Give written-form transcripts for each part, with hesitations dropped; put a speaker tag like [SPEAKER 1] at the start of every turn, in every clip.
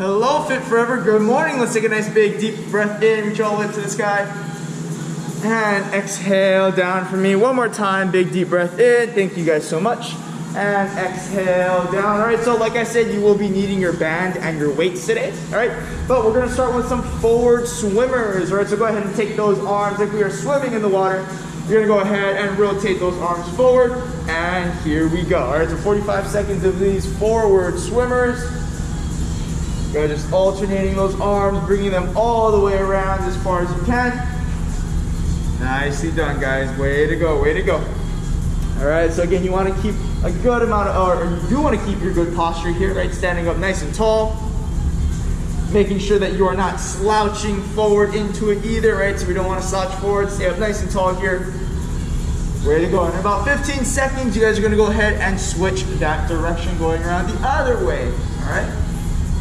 [SPEAKER 1] Hello, Fit Forever. Good morning. Let's take a nice big deep breath in, reach all the way to the sky. And exhale down for me. One more time, big deep breath in. Thank you guys so much. And exhale down. All right, so like I said, you will be needing your band and your weights today. All right, but we're gonna start with some forward swimmers. All right, so go ahead and take those arms like we are swimming in the water. You're gonna go ahead and rotate those arms forward. And here we go. All right, so 45 seconds of these forward swimmers. Go just alternating those arms, bringing them all the way around as far as you can. Nicely done, guys. Way to go, way to go. All right, so again, you want to keep a good amount of, or you do want to keep your good posture here, right? Standing up nice and tall. Making sure that you are not slouching forward into it either, right? So we don't want to slouch forward. Stay up nice and tall here. Way to go. In about 15 seconds, you guys are going to go ahead and switch that direction, going around the other way, all right?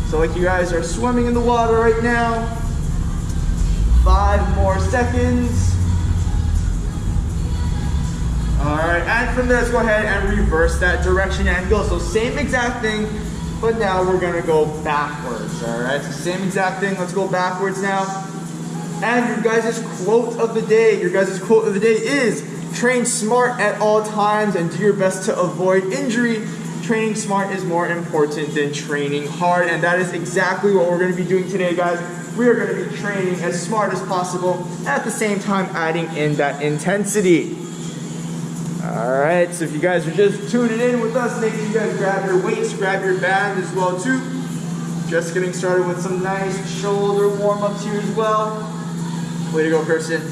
[SPEAKER 1] So like you guys are swimming in the water right now. 5 more seconds. All right, and from there, let's go ahead and reverse that direction and go. So same exact thing, but now we're gonna go backwards, all right? So same exact thing, let's go backwards now. And your guys' quote of the day, is train smart at all times and do your best to avoid injury. Training smart is more important than training hard, and that is exactly what we're going to be doing today, guys. We are going to be training as smart as possible, at the same time adding in that intensity. All right, so if you guys are just tuning in with us, make sure you guys grab your weights, grab your band as well too. Just getting started with some nice shoulder warm-ups here as well. Way to go, Kirsten.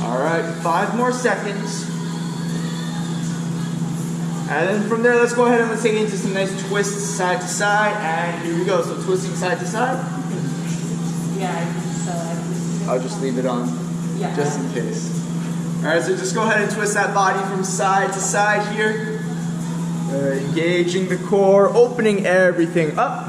[SPEAKER 1] All right, 5 more seconds. And then from there, let's go ahead and let's take it into some nice twists side to side. And here we go. So twisting side to side.
[SPEAKER 2] Yeah, I think so.
[SPEAKER 1] I'll just leave it on, just in case. All right, so just go ahead and twist that body from side to side here. Engaging the core, opening everything up.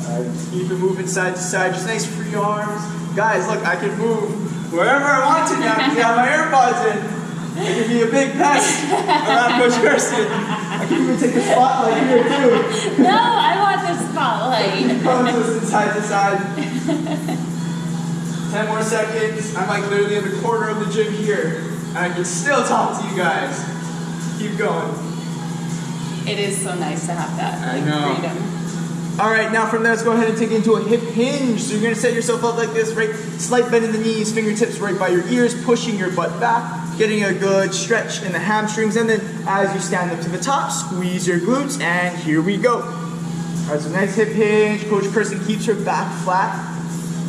[SPEAKER 1] Just keep it moving side to side, just nice free arms. Guys, look, I can move wherever I want to now because I have my AirPods in. It can be a big pest around Coach Kirsten. I can even take the spotlight here too.
[SPEAKER 2] No, I want the spotlight.
[SPEAKER 1] Come twist side to side. 10 more seconds. I'm like literally in the corner of the gym here. And I can still talk to you guys. Keep going.
[SPEAKER 2] It is so nice to have that.
[SPEAKER 1] I know.
[SPEAKER 2] Freedom.
[SPEAKER 1] All right, now from there, let's go ahead and take it into a hip hinge. So you're gonna set yourself up like this, right? Slight bend in the knees, fingertips right by your ears, pushing your butt back, getting a good stretch in the hamstrings, and then as you stand up to the top, squeeze your glutes, and here we go. All right, so nice hip hinge. Coach Kirsten keeps her back flat.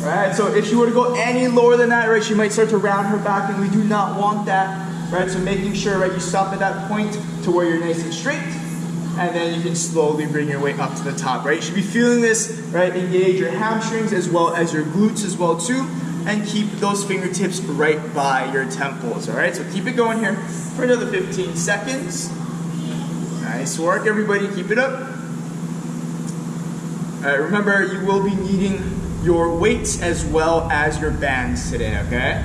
[SPEAKER 1] All right, so if she were to go any lower than that, right, she might start to round her back, and we do not want that, right? So making sure, right, you stop at that point to where you're nice and straight. And then you can slowly bring your way up to the top, right? You should be feeling this, right? Engage your hamstrings as well as your glutes as well too. And keep those fingertips right by your temples, all right? So keep it going here for another 15 seconds. Nice work, everybody. Keep it up. All right, remember, you will be needing your weights as well as your bands today, okay?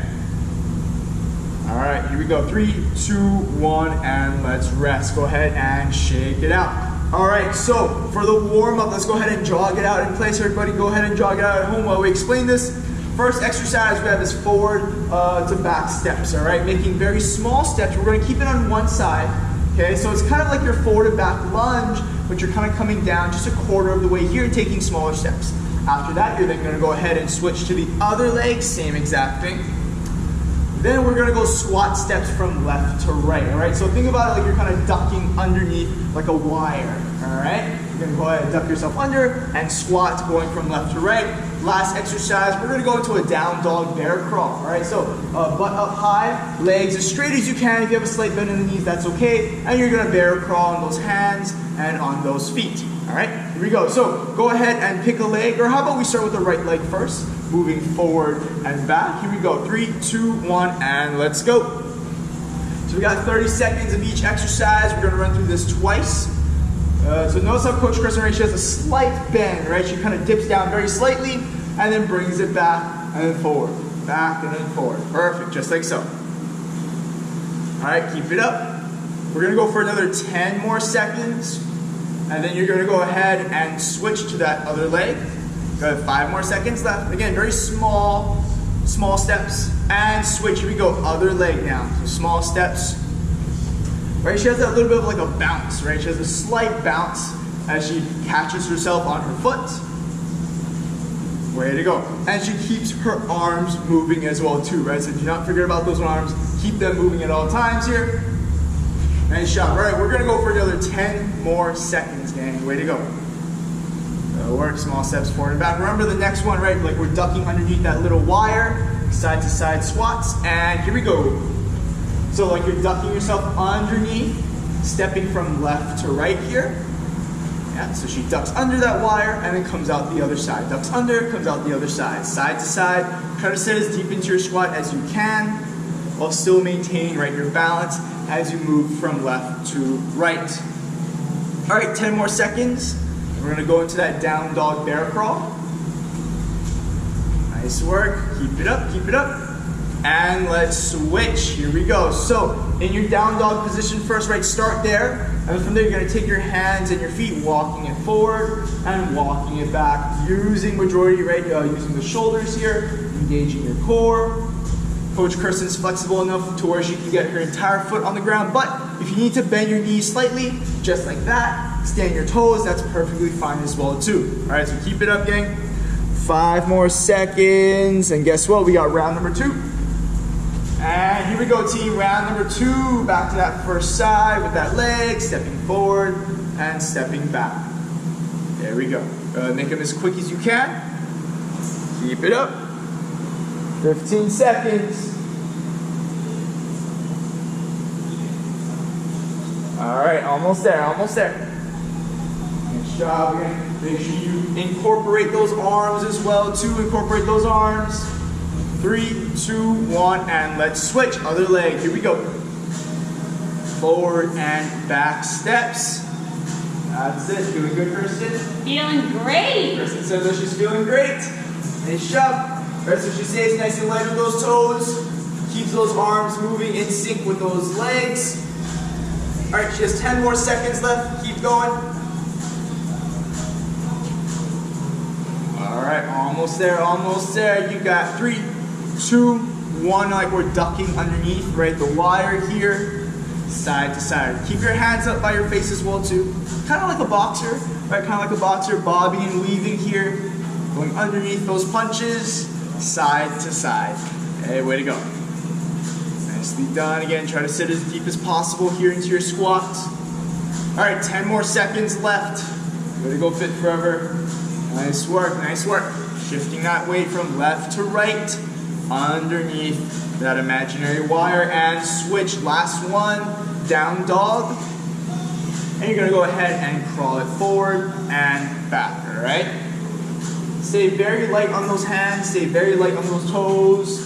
[SPEAKER 1] All right, here we go. 3, 2, 1, and let's rest. Go ahead and shake it out. All right, so for the warm-up, let's go ahead and jog it out in place. Everybody go ahead and jog it out at home while we explain this. First exercise we have is forward to back steps, all right? Making very small steps. We're gonna keep it on one side, okay? So it's kind of like your forward to back lunge, but you're kind of coming down just a quarter of the way here and taking smaller steps. After that, you're then gonna go ahead and switch to the other leg, same exact thing. Then we're gonna go squat steps from left to right, all right? So think about it like you're kind of ducking underneath like a wire, all right? You're gonna go ahead and duck yourself under and squat going from left to right. Last exercise, we're gonna go into a down dog bear crawl, all right? So butt up high, legs as straight as you can. If you have a slight bend in the knees, that's okay. And you're gonna bear crawl on those hands and on those feet, all right? Here we go. So go ahead and pick a leg, or how about we start with the right leg first? Moving forward and back. Here we go. 3, 2, 1, and let's go. So we got 30 seconds of each exercise. We're gonna run through this twice. So notice how Coach Kirsten, right, she has a slight bend, right? She kind of dips down very slightly and then brings it back and then forward. Back and then forward. Perfect, just like so. All right, keep it up. We're gonna go for another 10 more seconds. and then you're gonna go ahead and switch to that other leg. Got 5 more seconds left. Again, very small steps, and switch. Here we go, other leg now. So small steps. Right, she has that little bit of like a bounce, right? She has a slight bounce as she catches herself on her foot. Way to go. And she keeps her arms moving as well too, right? So do not forget about those arms. Keep them moving at all times here. Nice job. All right, we're gonna go for another 10 more seconds, gang. Way to go. That'll work, small steps forward and back. Remember the next one, right? Like we're ducking underneath that little wire, side to side squats, and here we go. So like you're ducking yourself underneath, stepping from left to right here. Yeah, so she ducks under that wire and then comes out the other side. Ducks under, comes out the other side. Side to side, try to sit as deep into your squat as you can while still maintaining, right, your balance as you move from left to right. All right, 10 more seconds. We're gonna go into that down dog bear crawl. Nice work, keep it up, keep it up. And let's switch, here we go. So in your down dog position first, right, start there. And from there, you're gonna take your hands and your feet, walking it forward and walking it back. Using majority, right, using the shoulders here, engaging your core. Coach Kirsten's flexible enough to where she can get her entire foot on the ground, but if you need to bend your knees slightly, just like that, stand your toes, that's perfectly fine as well too. All right, so keep it up, gang. 5 more seconds, and guess what? We got round number 2. And here we go, team, round number 2. Back to that first side with that leg, stepping forward and stepping back. There we go. Make them as quick as you can. Keep it up. 15 seconds. All right, almost there, almost there. Nice job, again. Make sure you incorporate those arms as well, too. Incorporate those arms. 3, 2, 1, and let's switch. Other leg, here we go. Forward and back steps. That's it, feeling good, Kristen?
[SPEAKER 2] Feeling great.
[SPEAKER 1] Kristen says that she's feeling great. Nice job. Right, so she stays nice and light with those toes, keeps those arms moving in sync with those legs. All right, she has 10 more seconds left. Keep going. All right, almost there, almost there. You got 3, 2, 1, like we're ducking underneath, right? The wire here, side to side. Keep your hands up by your face as well too. Kind of like a boxer, right? Kind of like a boxer, bobbing and weaving here. Going underneath those punches. Side to side. Hey, way to go. Nicely done. Again, try to sit as deep as possible here into your squat. All right, 10 more seconds left. Way to go, Fit Forever. Nice work, nice work. Shifting that weight from left to right underneath that imaginary wire, and switch. Last one, down dog. And you're gonna go ahead and crawl it forward and back, all right? Stay very light on those hands, stay very light on those toes.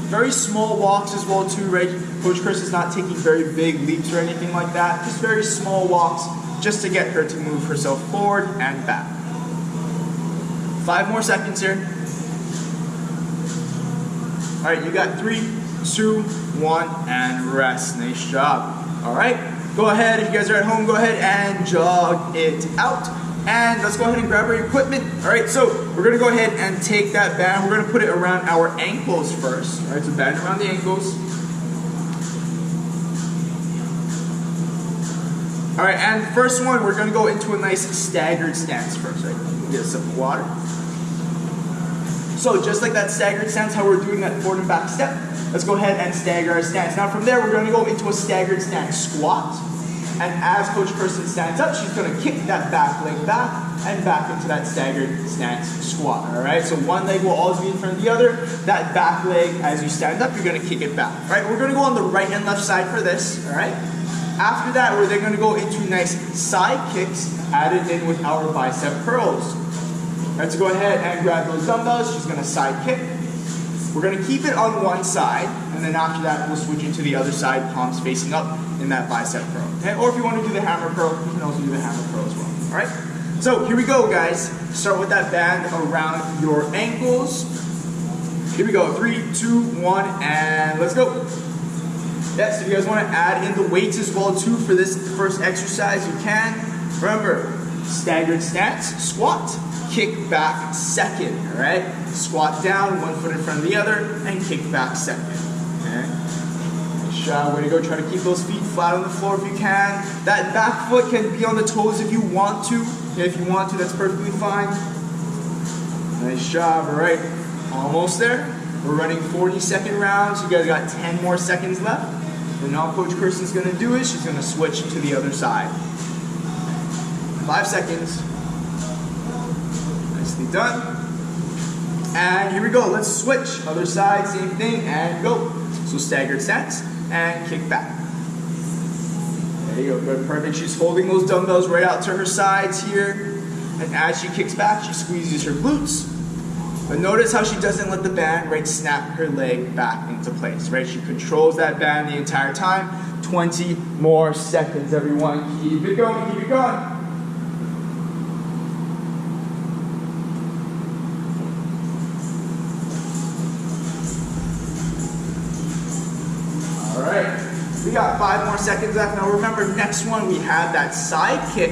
[SPEAKER 1] Very small walks as well too, right? Coach Chris is not taking very big leaps or anything like that. Just very small walks just to get her to move herself forward and back. 5 more seconds here. All right, you got 3, 2, 1, and rest. Nice job. All right, go ahead, if you guys are at home, go ahead and jog it out. And let's go ahead and grab our equipment. All right, so we're gonna go ahead and take that band. We're gonna put it around our ankles first. All right, so band around the ankles. All right, and the first one, we're gonna go into a nice staggered stance first, right? Get a sip of water. So just like that staggered stance, how we're doing that forward and back step, let's go ahead and stagger our stance. Now from there, we're gonna go into a staggered stance squat. And as Coach Kirsten stands up, she's gonna kick that back leg back and back into that staggered stance squat, all right? So one leg will always be in front of the other. That back leg, as you stand up, you're gonna kick it back, all right? We're gonna go on the right and left side for this, all right? After that, we're then gonna go into nice side kicks added in with our bicep curls. Let's go ahead and grab those dumbbells. She's gonna side kick. We're gonna keep it on one side, and then after that, we'll switch into the other side, palms facing up in that bicep curl, okay? Or if you wanna do the hammer curl, you can also do the hammer curl as well, all right? So here we go, guys. Start with that band around your ankles. Here we go, 3, 2, 1, and let's go. Yes, if you guys wanna add in the weights as well too for this first exercise, you can. Remember, Staggered stance, squat, kick back second, all right? Squat down, one foot in front of the other, and kick back second, okay? Nice job, way to go. Try to keep those feet flat on the floor if you can. That back foot can be on the toes if you want to. If you want to, that's perfectly fine. Nice job, all right. Almost there. We're running 40-second rounds. You guys got 10 more seconds left. And all Coach Kirsten's gonna do is she's gonna switch to the other side. 5 seconds. Nicely done. And here we go. Let's switch. Other side, same thing, and go. So staggered stance and kick back. There you go. Good, perfect. She's holding those dumbbells right out to her sides here. And as she kicks back, she squeezes her glutes. But notice how she doesn't let the band, right, snap her leg back into place, right? She controls that band the entire time. 20 more seconds, everyone. Keep it going, keep it going. All right, we got 5 more seconds left. Now remember, next one we have that side kick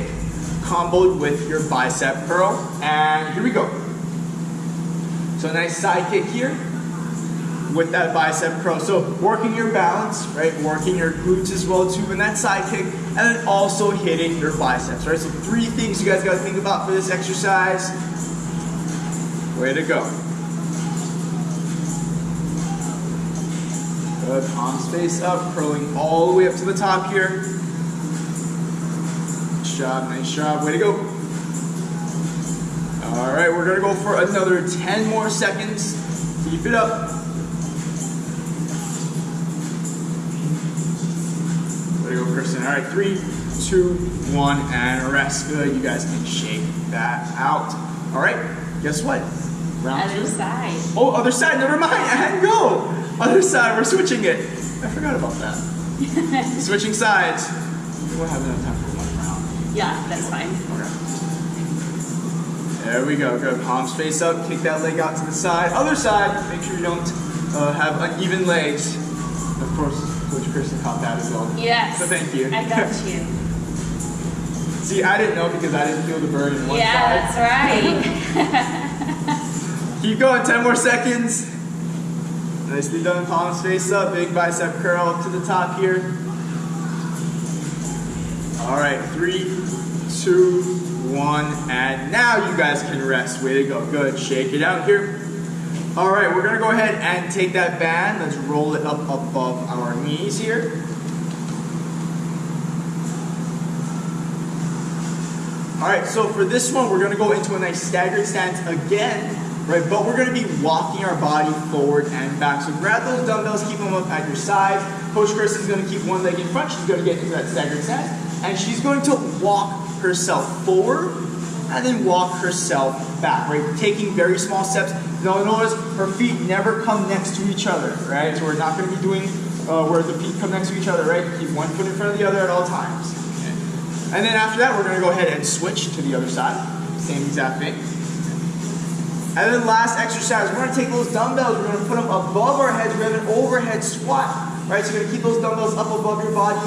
[SPEAKER 1] comboed with your bicep curl. And here we go. So nice side kick here with that bicep curl. So working your balance, right? Working your glutes as well too in that side kick, and then also hitting your biceps, right? So 3 things you guys gotta think about for this exercise. Way to go. Good, palms face up, curling all the way up to the top here. Nice job, way to go. All right, we're gonna go for another 10 more seconds. Keep it up. Way to go, Kristen. All right, 3, 2, 1, and rest. Good, you guys can shake that out. All right, guess what? Round 2.
[SPEAKER 2] Other side.
[SPEAKER 1] Oh, other side, never mind, and go. Other side, we're switching it. I forgot about that. Switching sides. We'll have enough time for 1 round.
[SPEAKER 2] Yeah, that's fine.
[SPEAKER 1] Okay. There we go, good. Palms face up, kick that leg out to the side. Other side, make sure you don't have uneven legs. Of course, Coach Kristen caught that as well.
[SPEAKER 2] Yes.
[SPEAKER 1] So thank you.
[SPEAKER 2] I got you.
[SPEAKER 1] See, I didn't know because I didn't feel the burn in one side.
[SPEAKER 2] Yeah, that's right.
[SPEAKER 1] Keep going, 10 more seconds. Nicely done, palms face up, big bicep curl up to the top here. All right, 3, 2, 1, and now you guys can rest. Way to go, good. Shake it out here. All right, we're gonna go ahead and take that band. Let's roll it up above our knees here. All right, so for this one, we're gonna go into a nice staggered stance again, right? But we're gonna be walking our body forward and back. So grab those dumbbells, keep them up at your sides. Coach Kristen's gonna keep one leg in front. She's gonna get into that staggered stance, and she's going to walk herself forward and then walk herself back, right? Taking very small steps. Now notice her feet never come next to each other, right? So we're not going to be doing where the feet come next to each other, right? Keep one foot in front of the other at all times. Okay. And then after that, we're going to go ahead and switch to the other side. Same exact thing. And then last exercise, we're going to take those dumbbells, we're going to put them above our heads. We have an overhead squat, right? So you're going to keep those dumbbells up above your body.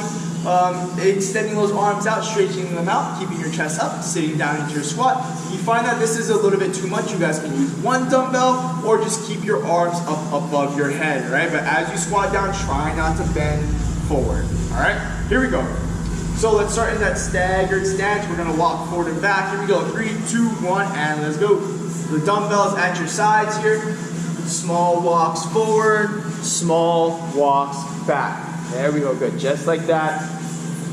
[SPEAKER 1] Extending those arms out, straightening them out, keeping your chest up, sitting down into your squat. If you find that this is a little bit too much, you guys can use one dumbbell or just keep your arms up above your head, right? But as you squat down, try not to bend forward, all right? Here we go. So let's start in that staggered stance. We're gonna walk forward and back. Here we go, 3, 2, 1, and let's go. The dumbbells at your sides here. Small walks forward, small walks back. There we go, good, just like that.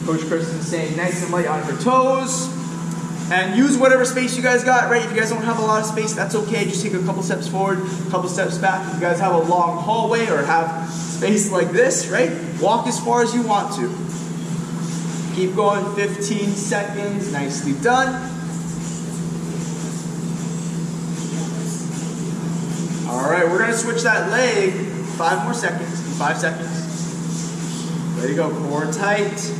[SPEAKER 1] Coach Kristen's saying nice and light on her toes. And use whatever space you guys got, right? If you guys don't have a lot of space, that's okay. Just take a couple steps forward, a couple steps back. If you guys have a long hallway or have space like this, right? Walk as far as you want to. Keep going, 15 seconds, nicely done. All right, we're gonna switch that leg. 5 more seconds, 5 seconds. There you go, core tight.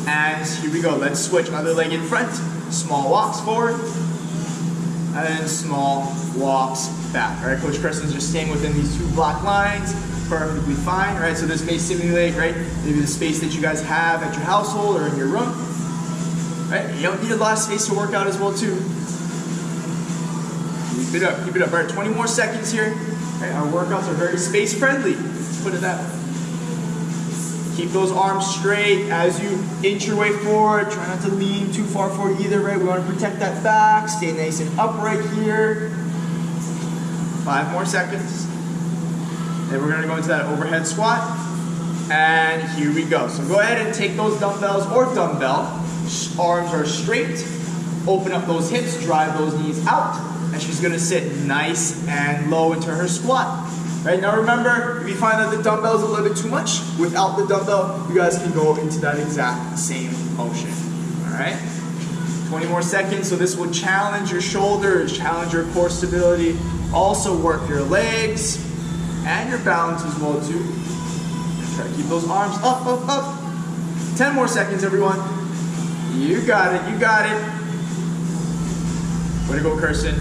[SPEAKER 1] And here we go, let's switch. Other leg in front. Small walks forward. And then small walks back. All right, Coach Kristen's just staying within these 2 black lines. Perfectly fine, right? So this may simulate, right? Maybe the space that you guys have at your household or in your room. Right? You don't need a lot of space to work out as well too. Keep it up, keep it up. All right, 20 more seconds here. Right, our workouts are very space friendly. Let's put it that way. Keep those arms straight as you inch your way forward. Try not to lean too far forward either, right? We want to protect that back. Stay nice and upright here. 5 more seconds. Then we're going to go into that overhead squat. And here we go. So go ahead and take those dumbbells or dumbbell. Arms are straight. Open up those hips, drive those knees out. And she's going to sit nice and low into her squat. Right, now remember, if you find that the dumbbell is a little bit too much, without the dumbbell, you guys can go into that exact same motion. Alright? 20 more seconds, so this will challenge your shoulders, challenge your core stability, also work your legs and your balance as well too. Try to keep those arms up, up, up. 10 more seconds, everyone. You got it, you got it. Way to go, Kirsten.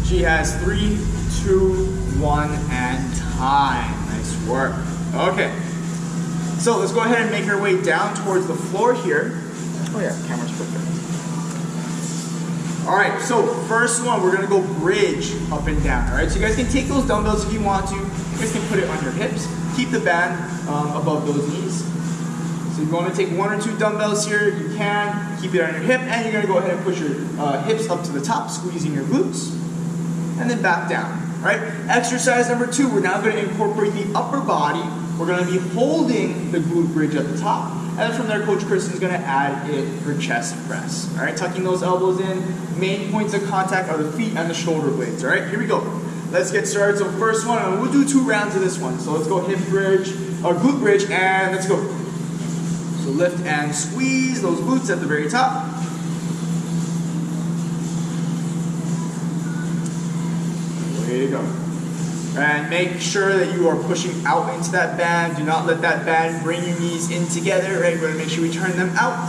[SPEAKER 1] She has 3, 2, 1, and time. Nice work. Okay. So let's go ahead and make our way down towards the floor here. Oh yeah, camera's perfect. All right, so first one, we're gonna go bridge up and down. All right, so you guys can take those dumbbells if you want to. You guys can put it on your hips. Keep the band above those knees. So you're going to take 1 or 2 dumbbells here. You can keep it on your hip, and you're gonna go ahead and push your hips up to the top, squeezing your glutes, and then back down. Right? Exercise number 2, we're now going to incorporate the upper body. We're going to be holding the glute bridge at the top. And then from there, Coach Kristen is going to add in her chest press. All right, tucking those elbows in. Main points of contact are the feet and the shoulder blades. All right, here we go. Let's get started. So first one, and we'll do 2 rounds of this one. So let's go hip bridge, or glute bridge, and let's go. So lift and squeeze those glutes at the very top. There you go. And make sure that you are pushing out into that band. Do not let that band bring your knees in together, right? We're gonna make sure we turn them out.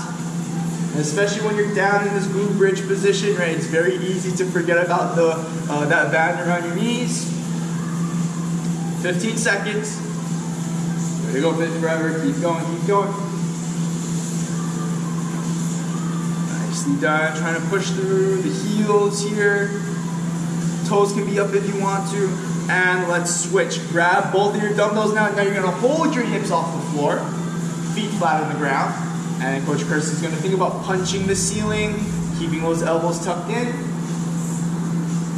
[SPEAKER 1] And especially when you're down in this glute bridge position, right? It's very easy to forget about that band around your knees. 15 seconds. There you go, fit forever. Keep going, keep going. Nicely done. Trying to push through the heels here. Toes can be up if you want to. And let's switch. Grab both of your dumbbells now. Now you're going to hold your hips off the floor. Feet flat on the ground. And Coach Kirsten's going to think about punching the ceiling. Keeping those elbows tucked in.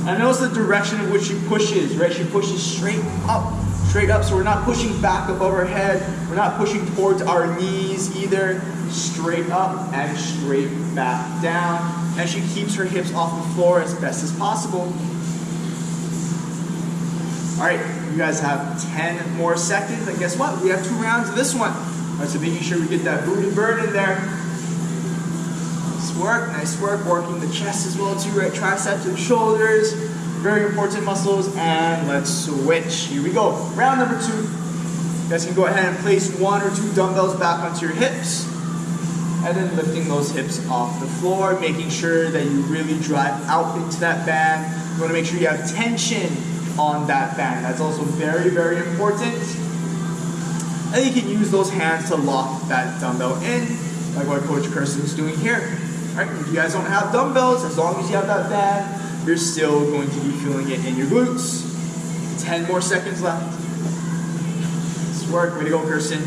[SPEAKER 1] And notice the direction in which she pushes, right? She pushes straight up. Straight up. So we're not pushing back above our head. We're not pushing towards our knees either. Straight up and straight back down. And she keeps her hips off the floor as best as possible. All right, you guys have 10 more seconds, and guess what? We have 2 rounds of this one. All right, so making sure we get that booty burn in there. Nice work, working the chest as well too, right? Triceps and shoulders, very important muscles, and let's switch. Here we go, round number 2. You guys can go ahead and place 1 or 2 dumbbells back onto your hips, and then lifting those hips off the floor, making sure that you really drive out into that band. You wanna make sure you have tension on that band. That's also very, very important. And you can use those hands to lock that dumbbell in, like what Coach Kirsten is doing here. All right, if you guys don't have dumbbells, as long as you have that band, you're still going to be feeling it in your glutes. 10 more seconds left. Nice work, way to go, Kirsten.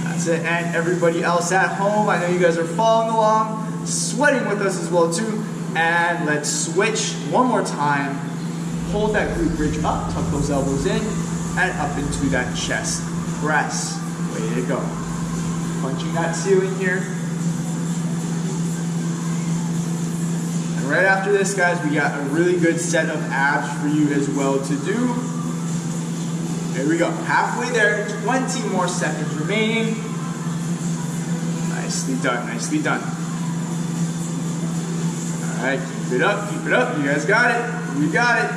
[SPEAKER 1] That's it, and everybody else at home, I know you guys are following along, sweating with us as well too. And let's switch one more time. Hold that glute bridge up, tuck those elbows in, and up into that chest press. Way to go. Punching that ceiling here. And right after this, guys, we got a really good set of abs for you as well to do. There we go. Halfway there, 20 more seconds remaining. Nicely done, nicely done. All right, keep it up, keep it up. You guys got it. You got it.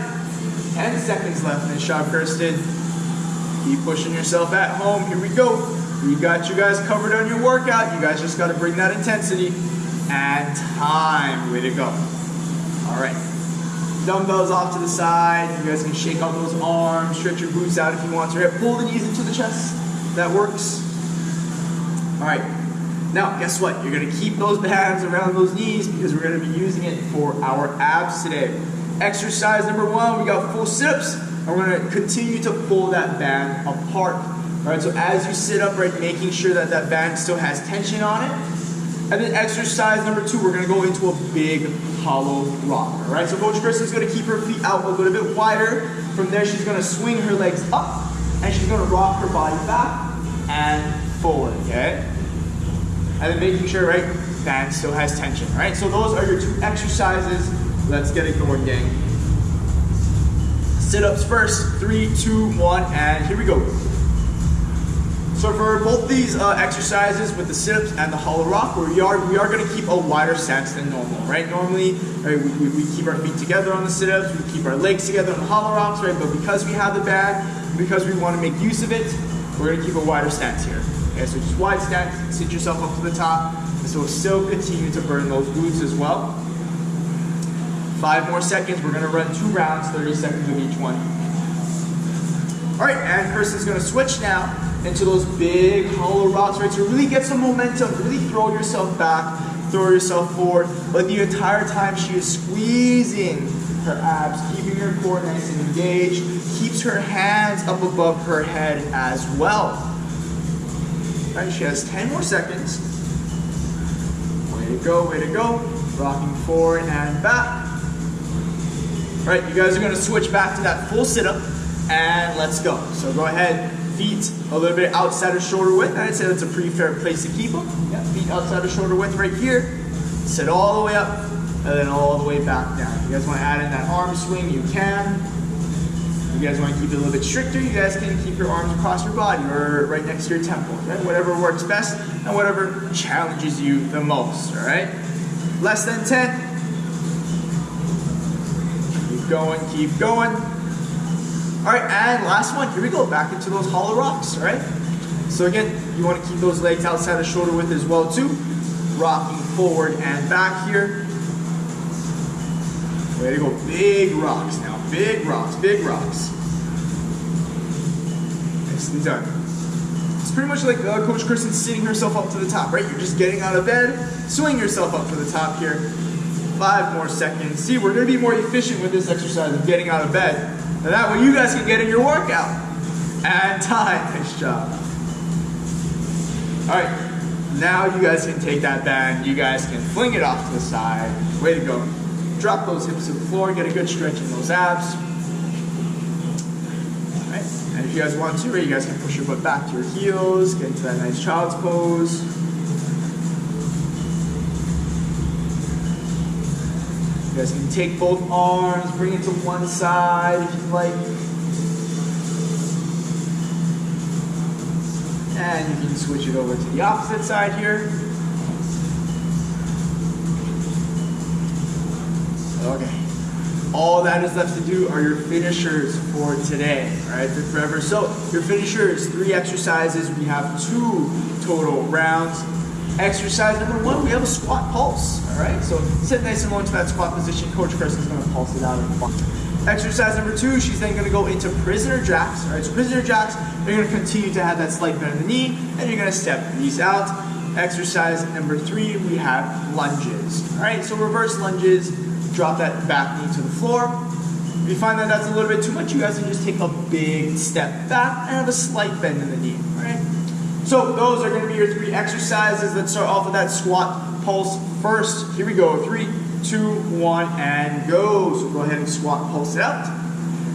[SPEAKER 1] 10 seconds left. Nice job, Kirsten. Keep pushing yourself at home. Here we go. We got you guys covered on your workout. You guys just got to bring that intensity. And time. Way to go. All right. Dumbbells off to the side. You guys can shake out those arms. Stretch your glutes out if you want to. Pull the knees into the chest. That works. All right. Now, guess what? You're gonna keep those bands around those knees because we're gonna be using it for our abs today. Exercise number 1, we got full sit-ups, and we're gonna continue to pull that band apart. All right, so as you sit up, right, making sure that that band still has tension on it. And then exercise number 2, we're gonna go into a big hollow rock. All right, so Coach Kristen's gonna keep her feet out a little bit wider. From there, she's gonna swing her legs up, and she's gonna rock her body back and forward, okay? And then making sure, right, band still has tension, right? So those are your 2 exercises. Let's get it going, gang. Sit-ups first, 3, 2, 1, and here we go. So for both these exercises with the sit-ups and the hollow rock, we are going to keep a wider stance than normal, right? Normally, right, we keep our feet together on the sit-ups, we keep our legs together on the hollow rocks, right? But because we have the band, because we want to make use of it, we're going to keep a wider stance here. Okay, so just wide stance, sit yourself up to the top, and so we'll still continue to burn those glutes as well. 5 more seconds, we're going to run 2 rounds, 30 seconds of each one. All right, and Kirsten's going to switch now into those big hollow rocks, right? So really get some momentum, really throw yourself back, throw yourself forward, but the entire time she is squeezing her abs, keeping her core nice and engaged, keeps her hands up above her head as well. All right, she has 10 more seconds. Way to go, way to go. Rocking forward and back. All right, you guys are gonna switch back to that full sit-up, and let's go. So go ahead, feet a little bit outside of shoulder width. I'd say that's a pretty fair place to keep them. Yeah, feet outside of shoulder width right here. Sit all the way up, and then all the way back down. If you guys wanna add in that arm swing, you can. If you guys wanna keep it a little bit stricter, you guys can keep your arms across your body or right next to your temples, right? Whatever works best and whatever challenges you the most, all right? Less than 10. Keep going, keep going. All right, and last one, here we go, back into those hollow rocks, all right? So again, you wanna keep those legs outside of shoulder width as well too. Rocking forward and back here. Way to go, big rocks now, big rocks, big rocks. Nicely done. It's pretty much like Coach Kristen sitting herself up to the top, right? You're just getting out of bed, swing yourself up to the top here. 5 more seconds. See, we're gonna be more efficient with this exercise of getting out of bed. And that way you guys can get in your workout. And time, nice job. All right, now you guys can take that band, you guys can fling it off to the side. Way to go. Drop those hips to the floor, get a good stretch in those abs. All right, and if you guys want to, you guys can push your butt back to your heels, get into that nice child's pose. You guys can take both arms, bring it to one side if you'd like. And you can switch it over to the opposite side here. Okay. All that is left to do are your finishers for today, all right, for forever. So your finishers, 3 exercises. We have 2 total rounds. Exercise number 1, we have a squat pulse, all right? So sit nice and low into that squat position. Coach Kristen's gonna pulse it out in fun. Exercise number 2, she's then gonna go into prisoner jacks, all right? So prisoner jacks, you're gonna continue to have that slight bend in the knee, and you're gonna step these out. Exercise number 3, we have lunges, all right? So reverse lunges, drop that back knee to the floor. If you find that that's a little bit too much, you guys can just take a big step back and have a slight bend in the knee, all right? So those are gonna be your 3 exercises. Let's start off with that squat pulse first. Here we go, 3, 2, 1, and go. So go ahead and squat pulse it out.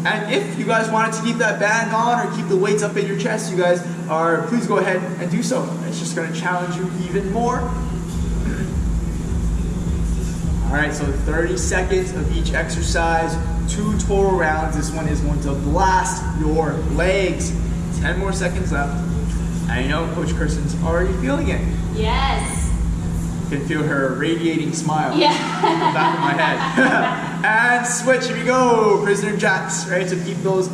[SPEAKER 1] And if you guys wanted to keep that band on or keep the weights up in your chest, you guys please go ahead and do so. It's just gonna challenge you even more. All right, so 30 seconds of each exercise, 2 total rounds. This one is going to blast your legs. 10 more seconds left. I know Coach Kristen's already feeling it.
[SPEAKER 2] Yes.
[SPEAKER 1] You can feel her radiating smile
[SPEAKER 2] Yeah.
[SPEAKER 1] in the back of my head. And switch, here we go. Prisoner jacks, right? So keep those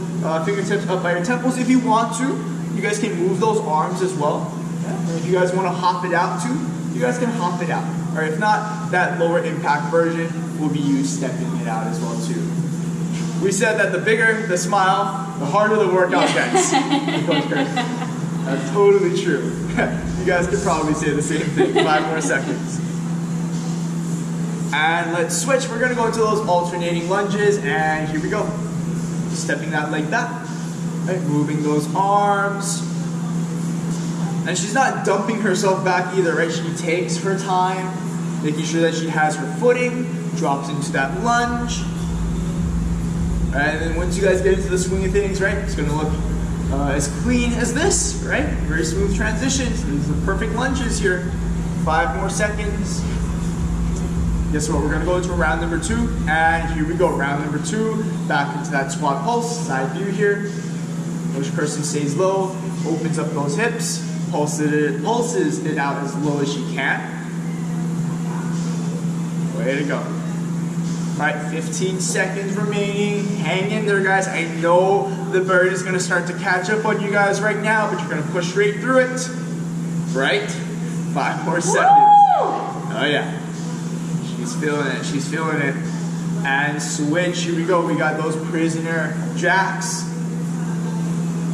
[SPEAKER 1] fingertips up by your temples. If you want to, you guys can move those arms as well. Yeah. And if you guys want to hop it out too, you guys can hop it out. Or if not, that lower impact version will be you stepping it out as well too. We said that the bigger the smile, the harder the workout gets. That's totally true. You guys could probably say the same thing. 5 more seconds. And let's switch. We're gonna go into those alternating lunges, and here we go. Stepping that leg back, right? Moving those arms. And she's not dumping herself back either, right? She takes her time, making sure that she has her footing, drops into that lunge. Right? And then once you guys get into the swing of things, right, it's gonna look as clean as this, right? Very smooth transitions. These are perfect lunges here. 5 more seconds. Guess what? We're gonna go into round number 2, and here we go. Round number 2, back into that squat pulse, side view here. Coach Kirsten stays low, opens up those hips, pulses it out as low as she can. Way to go. All right, 15 seconds remaining. Hang in there, guys. I know the bird is gonna start to catch up on you guys right now, but you're gonna push straight through it. Right? 5 more seconds. Oh yeah. She's feeling it, she's feeling it. And switch, here we go. We got those prisoner jacks.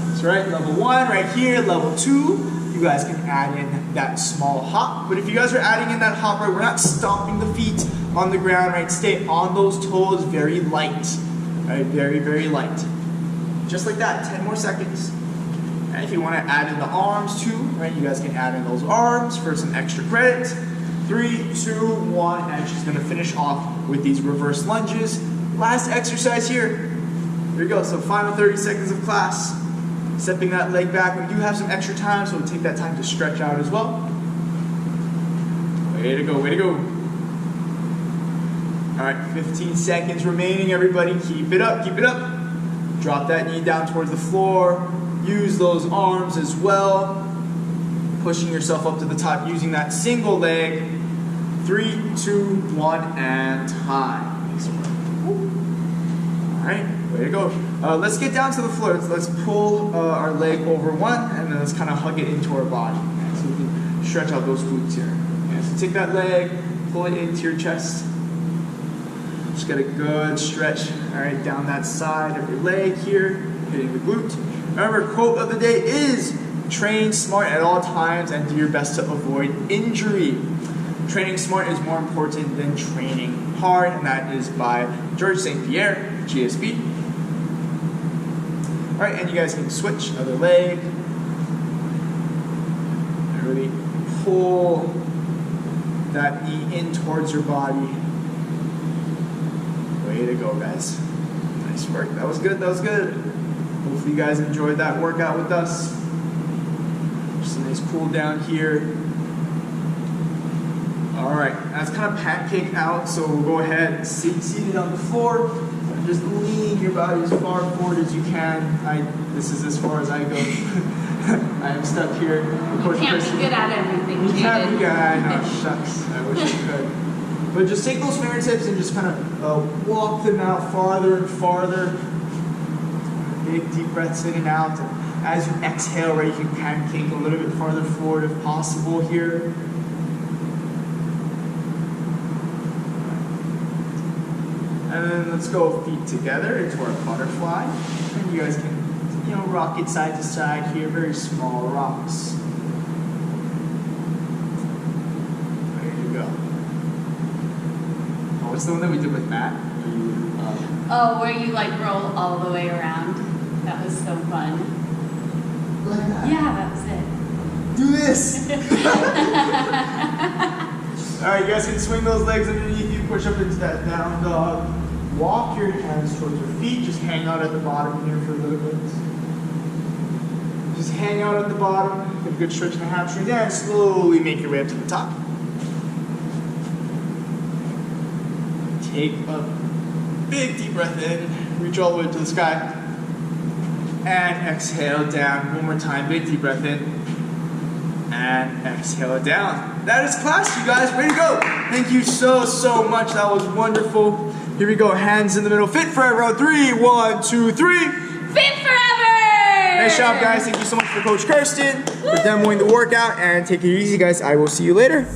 [SPEAKER 1] That's right, level 1 right here, level 2. You guys can add in that small hop. But if you guys are adding in that hop, right, we're not stomping the feet on the ground, right? Stay on those toes, very light, right? Very, very light. Just like that, 10 more seconds. And if you want to add in the arms too, right, you guys can add in those arms for some extra credit. 3, 2, 1, and she's gonna finish off with these reverse lunges. Last exercise here. Here we go, so final 30 seconds of class. Stepping that leg back. We do have some extra time, so we'll take that time to stretch out as well. Way to go, way to go. All right, 15 seconds remaining, everybody. Keep it up, keep it up. Drop that knee down towards the floor. Use those arms as well. Pushing yourself up to the top using that single leg. 3, 2, 1, and time. All right, way to go. Let's get down to the floor. Let's pull our leg over one, and then let's kind of hug it into our body. Okay, so we can stretch out those glutes here. Okay, so take that leg, pull it into your chest. Just get a good stretch, all right, down that side of your leg here, hitting the glute. Remember, quote of the day is, train smart at all times and do your best to avoid injury. Training smart is more important than training hard, and that is by George St. Pierre, GSP. All right, and you guys can switch other leg. And really pull that knee in towards your body. Way to go, guys. Nice work. That was good, that was good. Hopefully you guys enjoyed that workout with us. Just a nice cool down here. All right, that's kind of pancake out, so we'll go ahead and sit seated on the floor. Just lean your body as far forward as you can. This is as far as I go. I am stuck here.
[SPEAKER 2] You can't be good at everything,
[SPEAKER 1] You can't be good. I know, shucks. I wish I could. But just take those fingertips and just kind of walk them out farther and farther. Big deep breaths in and out. And as you exhale, right, you can pancake a little bit farther forward if possible here. And then let's go feet together into our butterfly. And you guys can, rock it side to side here, very small rocks. There you go. Oh, what's the one that we did with Matt?
[SPEAKER 2] Where you roll all the way around. That was so fun.
[SPEAKER 1] Like that?
[SPEAKER 2] Yeah, that was it.
[SPEAKER 1] Do this! Alright, you guys can swing those legs underneath you, push up into that down dog. Walk your hands towards your feet, just hang out at the bottom here for a little bit. Just hang out at the bottom, get a good stretch in the hamstrings, and slowly make your way up to the top. Take a big deep breath in, reach all the way to the sky. And exhale down, one more time, big deep breath in. And exhale it down. That is class, you guys, way to go. Thank you so, so much, that was wonderful. Here we go, hands in the middle, fit forever. 3, 1, 2, 3.
[SPEAKER 2] Fit forever!
[SPEAKER 1] Nice job, guys. Thank you so much for Coach Kirsten for demoing the workout, and take it easy, guys. I will see you later.